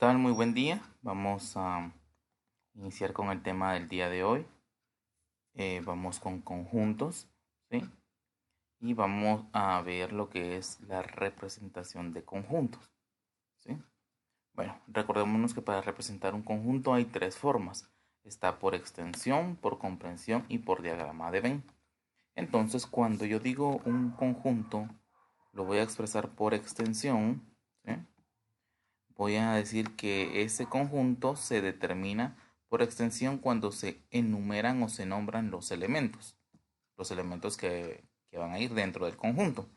Tal? Muy buen día. Vamos a iniciar con el tema del día de hoy. Vamos con conjuntos, ¿sí? Y vamos a ver lo que es la representación de conjuntos, ¿sí? Bueno, recordémonos que para representar un conjunto hay tres formas. Está por extensión, por comprensión y por diagrama de Venn. Entonces, cuando yo digo un conjunto, lo voy a expresar por extensión, ¿sí? Voy a decir que ese conjunto se determina por extensión cuando se enumeran o se nombran los elementos que van a ir dentro del conjunto.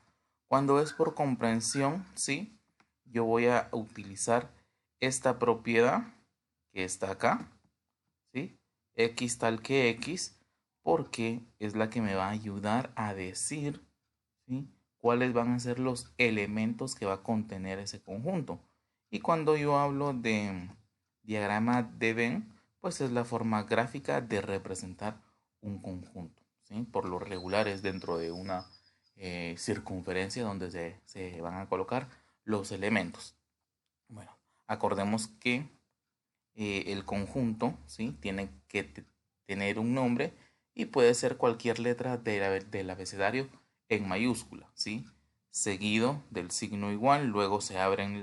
Cuando es por comprensión, ¿sí? Yo voy a utilizar esta propiedad que está acá, ¿sí? X tal que X, porque es la que me va a ayudar a decir, ¿sí?, cuáles van a ser los elementos que va a contener ese conjunto. Y cuando yo hablo de diagrama de Venn, pues es la forma gráfica de representar un conjunto, ¿sí? Por lo regular es dentro de una circunferencia donde se van a colocar los elementos. Bueno, acordemos que el conjunto, ¿sí?, tiene que tener un nombre y puede ser cualquier letra del abecedario en mayúscula, ¿sí? Seguido del signo igual, luego se abren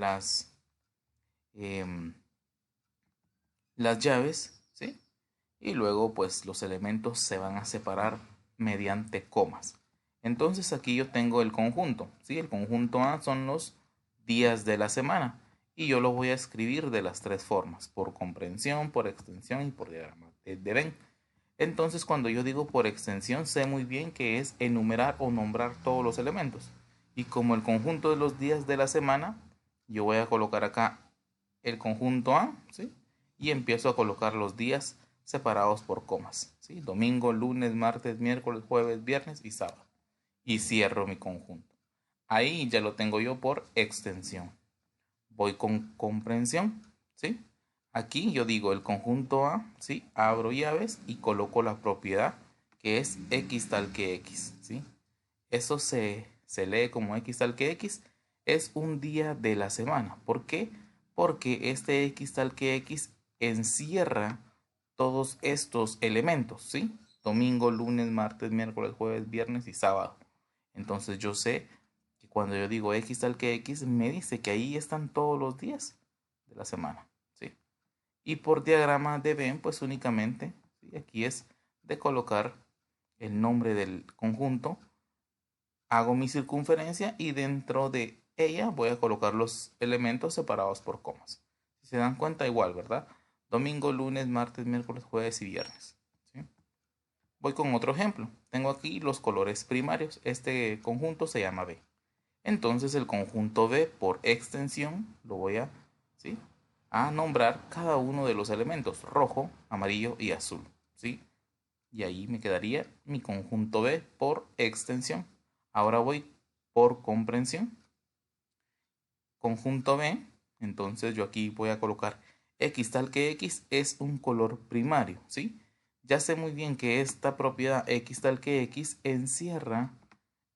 em, las llaves, ¿sí? Y luego pues los elementos se van a separar mediante comas. Entonces aquí yo tengo el conjunto, ¿sí? El conjunto A son los días de la semana y yo lo voy a escribir de las tres formas, por comprensión, por extensión y por diagrama de Venn. Entonces cuando yo digo por extensión sé muy bien que es enumerar o nombrar todos los elementos. Y como el conjunto de los días de la semana, yo voy a colocar acá el conjunto A, ¿sí? Y empiezo a colocar los días separados por comas, ¿sí? Domingo, lunes, martes, miércoles, jueves, viernes y sábado. Y cierro mi conjunto. Ahí ya lo tengo yo por extensión. Voy con comprensión, ¿sí? Aquí yo digo el conjunto A, ¿sí? Abro llaves y coloco la propiedad que es X tal que X, ¿sí? Eso se lee como X tal que X. Es un día de la semana. ¿Por qué? Porque este X tal que X encierra todos estos elementos, ¿sí? Domingo, lunes, martes, miércoles, jueves, viernes y sábado. Entonces yo sé que cuando yo digo X tal que X, me dice que ahí están todos los días de la semana, ¿sí? Y por diagrama de Venn, pues únicamente, ¿sí?, aquí es de colocar el nombre del conjunto, hago mi circunferencia y dentro de ella voy a colocar los elementos separados por comas. Si se dan cuenta, igual, ¿verdad? Domingo, lunes, martes, miércoles, jueves y viernes, ¿sí? Voy con otro ejemplo. Tengo aquí los colores primarios. Este conjunto se llama B. Entonces el conjunto B por extensión lo voy a, ¿sí?, a nombrar cada uno de los elementos, rojo, amarillo y azul, ¿sí? Y ahí me quedaría mi conjunto B por extensión. Ahora voy por comprensión. Conjunto B, entonces yo aquí voy a colocar X tal que X es un color primario, ¿sí? Ya sé muy bien que esta propiedad X tal que X encierra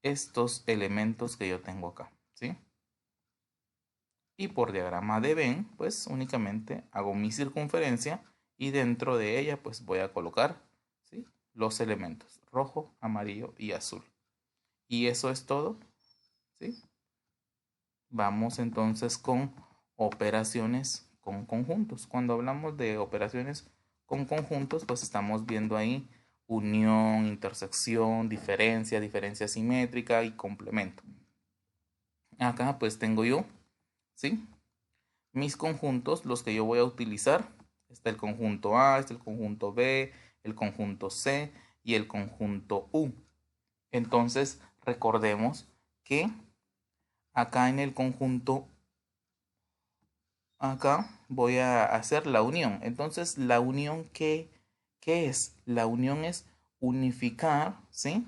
estos elementos que yo tengo acá, ¿sí? Y por diagrama de Venn, pues únicamente hago mi circunferencia y dentro de ella pues voy a colocar, ¿sí?, los elementos rojo, amarillo y azul. Y eso es todo, ¿sí? Vamos entonces con operaciones con conjuntos. Cuando hablamos de operaciones con conjuntos, pues estamos viendo ahí unión, intersección, diferencia, diferencia simétrica y complemento. Acá pues tengo yo, ¿sí?, mis conjuntos, los que yo voy a utilizar. Está el conjunto A, está el conjunto B, el conjunto C y el conjunto U. Entonces, recordemos que acá en el conjunto, acá voy a hacer la unión. Entonces, la unión, ¿qué es? La unión es unificar, ¿sí?,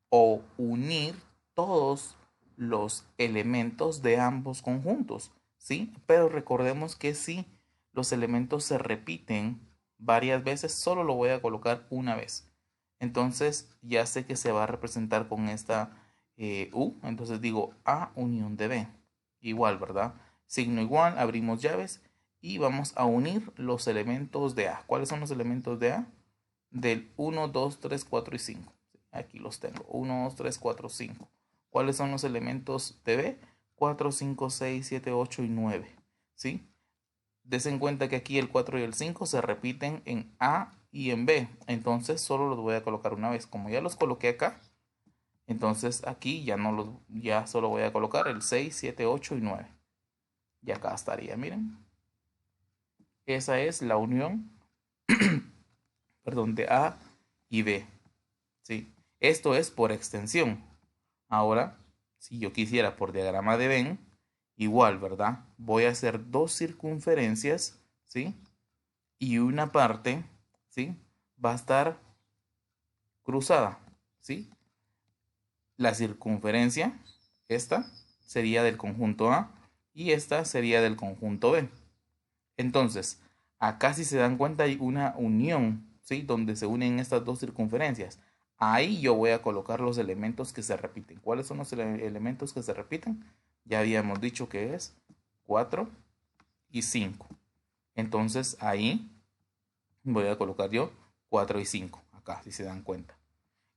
o unir todos los elementos de ambos conjuntos, ¿sí? Pero recordemos que si los elementos se repiten varias veces, solo lo voy a colocar una vez. Entonces ya sé que se va a representar con esta U. Entonces digo A unión de B. Igual, ¿verdad? signo igual, abrimos llaves y vamos a unir los elementos de A. ¿Cuáles son los elementos de A? Del 1, 2, 3, 4 y 5. Aquí los tengo. 1, 2, 3, 4, 5. ¿Cuáles son los elementos de B? 4, 5, 6, 7, 8 y 9. ¿Sí? Des en cuenta que aquí el 4 y el 5 se repiten en A y en B. Entonces solo los voy a colocar una vez. Como ya los coloqué acá, entonces aquí ya solo voy a colocar el 6, 7, 8 y 9. Y acá estaría, miren. Esa es la unión, perdón, de A y B. ¿Sí? Esto es por extensión. Ahora, si yo quisiera por diagrama de Venn, igual, ¿verdad? Voy a hacer dos circunferencias, ¿sí? Y una parte, ¿sí? Va a estar cruzada, ¿sí? La circunferencia, esta, sería del conjunto A y esta sería del conjunto B. Entonces, acá si se dan cuenta hay una unión, ¿sí? Donde se unen estas dos circunferencias. Ahí yo voy a colocar los elementos que se repiten. ¿Cuáles son los elementos que se repiten? Ya habíamos dicho que es 4 y 5. Entonces ahí voy a colocar yo 4 y 5. Acá, si se dan cuenta.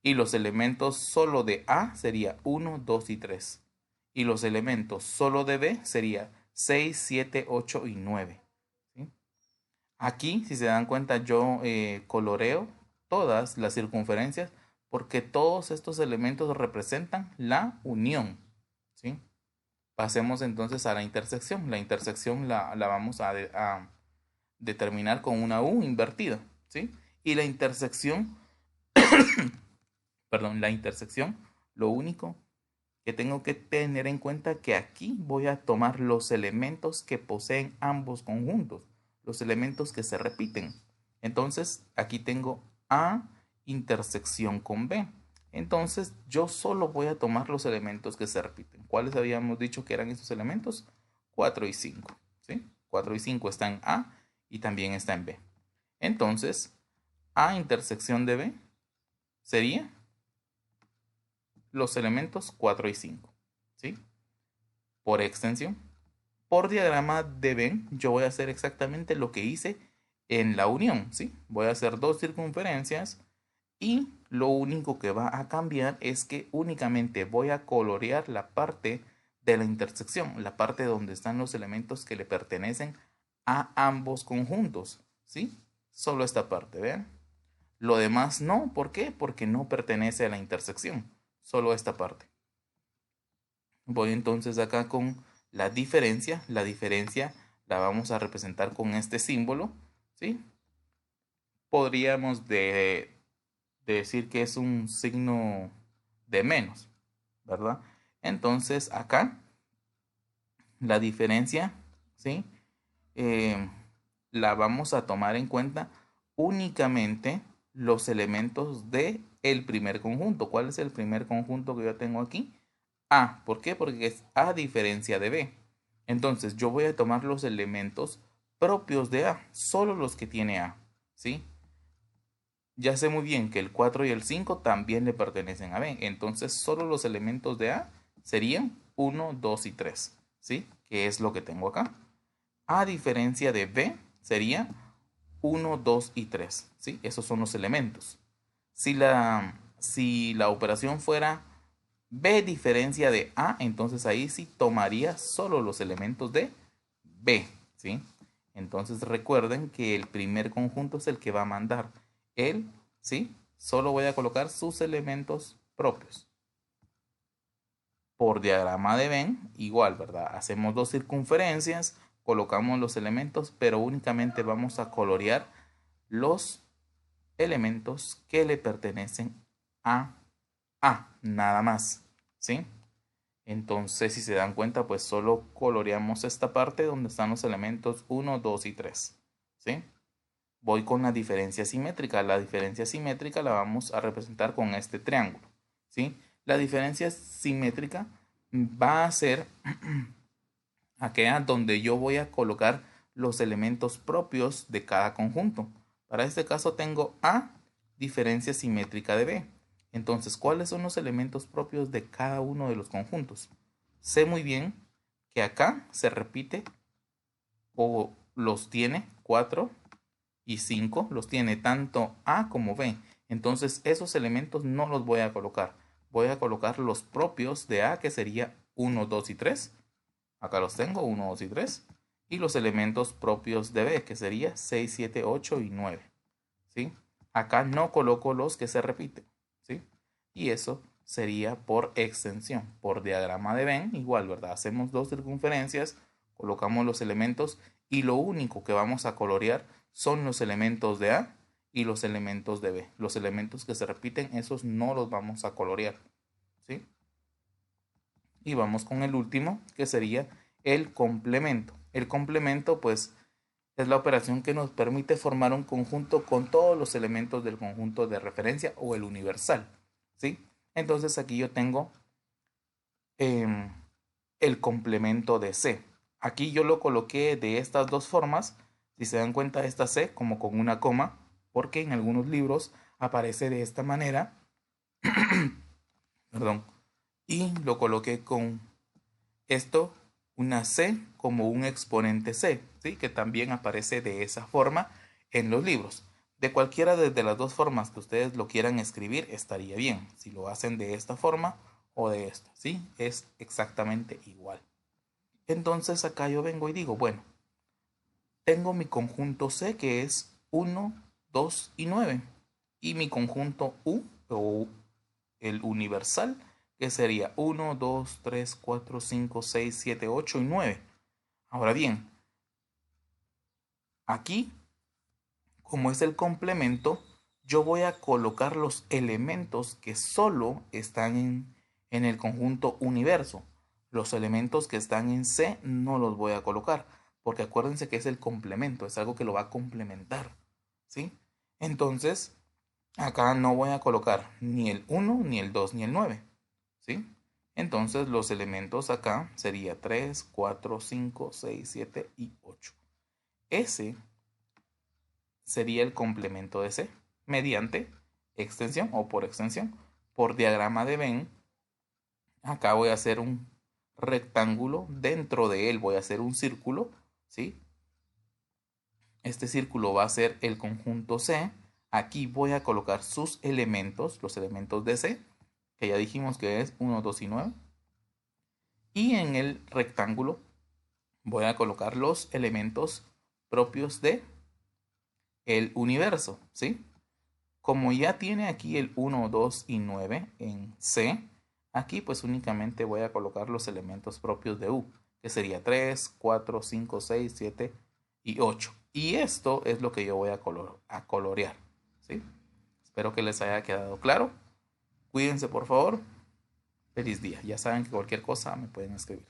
Y los elementos solo de A sería 1, 2 y 3. Y los elementos solo de B sería 6, 7, 8 y 9. ¿Sí? Aquí, si se dan cuenta, yo coloreo todas las circunferencias porque todos estos elementos representan la unión. ¿Sí? Pasemos entonces a la intersección. La intersección la vamos a determinar con una U invertida. ¿Sí? Y la intersección, perdón, la intersección, lo único que tengo que tener en cuenta que aquí voy a tomar los elementos que poseen ambos conjuntos, los elementos que se repiten. Entonces, aquí tengo A intersección con B. Entonces, yo solo voy a tomar los elementos que se repiten. ¿Cuáles habíamos dicho que eran esos elementos? 4 y 5. ¿Sí? 4 y 5 están en A y también está en B. Entonces, A intersección de B sería los elementos 4 y 5. ¿Sí? Por extensión. Por diagrama de Venn, yo voy a hacer exactamente lo que hice en la unión. ¿Sí? Voy a hacer dos circunferencias y lo único que va a cambiar es que únicamente voy a colorear la parte de la intersección, la parte donde están los elementos que le pertenecen a ambos conjuntos. ¿Sí? Solo esta parte, ¿vean? Lo demás no, ¿por qué? Porque no pertenece a la intersección, solo esta parte. Voy entonces acá con la diferencia la vamos a representar con este símbolo, ¿sí? Podríamos decir que es un signo de menos, ¿verdad? Entonces acá la diferencia, ¿sí? La vamos a tomar en cuenta únicamente los elementos de el primer conjunto. ¿Cuál es el primer conjunto que yo tengo aquí? A. ¿Por qué? Porque es A diferencia de B. Entonces yo voy a tomar los elementos propios de A, solo los que tiene A, ¿sí? Ya sé muy bien que el 4 y el 5 también le pertenecen a B. Entonces solo los elementos de A serían 1, 2 y 3, ¿sí? Que es lo que tengo acá. A diferencia de B sería 1, 2 y 3, ¿sí? Esos son los elementos. Si la operación fuera B diferencia de A, entonces ahí sí tomaría solo los elementos de B, ¿sí? Entonces recuerden que el primer conjunto es el que va a mandar. Él, ¿sí? Solo voy a colocar sus elementos propios. Por diagrama de Venn, igual, ¿verdad? Hacemos dos circunferencias, colocamos los elementos, pero únicamente vamos a colorear los elementos que le pertenecen a A, nada más, ¿sí? Entonces, si se dan cuenta, pues solo coloreamos esta parte donde están los elementos 1, 2 y 3, ¿sí? Voy con la diferencia simétrica. La diferencia simétrica la vamos a representar con este triángulo, ¿sí? La diferencia simétrica va a ser aquella donde yo voy a colocar los elementos propios de cada conjunto. Para este caso tengo A diferencia simétrica de B. Entonces, ¿cuáles son los elementos propios de cada uno de los conjuntos? Sé muy bien que acá se repite o los tiene 4 y 5, los tiene tanto A como B. Entonces esos elementos no los voy a colocar. Voy a colocar los propios de A, que sería 1, 2 y 3. Acá los tengo, 1, 2 y 3. Y los elementos propios de B, que sería 6, 7, 8 y 9. ¿Sí? Acá no coloco los que se repiten. ¿Sí? Y eso sería por extensión. Por diagrama de Venn, igual, ¿verdad? Hacemos dos circunferencias, colocamos los elementos y lo único que vamos a colorear son los elementos de A y los elementos de B. Los elementos que se repiten, esos no los vamos a colorear. ¿Sí? Y vamos con el último, que sería el complemento. El complemento, pues, es la operación que nos permite formar un conjunto con todos los elementos del conjunto de referencia o el universal. ¿Sí? Entonces aquí yo tengo el complemento de C. Aquí yo lo coloqué de estas dos formas. Si se dan cuenta, esta C como con una coma, porque en algunos libros aparece de esta manera. Perdón. Y lo coloqué con esto, una C como un exponente C, ¿sí? Que también aparece de esa forma en los libros. De cualquiera de las dos formas que ustedes lo quieran escribir, estaría bien. Si lo hacen de esta forma o de esta, ¿sí? Es exactamente igual. Entonces acá yo vengo y digo, bueno, tengo mi conjunto C, que es 1, 2 y 9. Y mi conjunto U, o el universal, que sería 1, 2, 3, 4, 5, 6, 7, 8 y 9. Ahora bien, aquí, como es el complemento, yo voy a colocar los elementos que solo están en el conjunto universo. Los elementos que están en C no los voy a colocar, porque acuérdense que es el complemento, es algo que lo va a complementar, ¿sí? Entonces, acá no voy a colocar ni el 1, ni el 2, ni el 9, ¿sí? Entonces los elementos acá sería 3, 4, 5, 6, 7 y 8. Ese sería el complemento de C mediante extensión o por extensión. Por diagrama de Venn, acá voy a hacer un rectángulo, dentro de él voy a hacer un círculo, ¿sí? Este círculo va a ser el conjunto C. Aquí voy a colocar sus elementos, los elementos de C, que ya dijimos que es 1, 2 y 9. Y en el rectángulo voy a colocar los elementos propios de el universo, ¿sí? Como ya tiene aquí el 1, 2 y 9 en C, aquí pues únicamente voy a colocar los elementos propios de U, que sería 3, 4, 5, 6, 7 y 8. Y esto es lo que yo voy a colorear, ¿sí? Espero que les haya quedado claro. Cuídense, por favor. Feliz día. Ya saben que cualquier cosa me pueden escribir.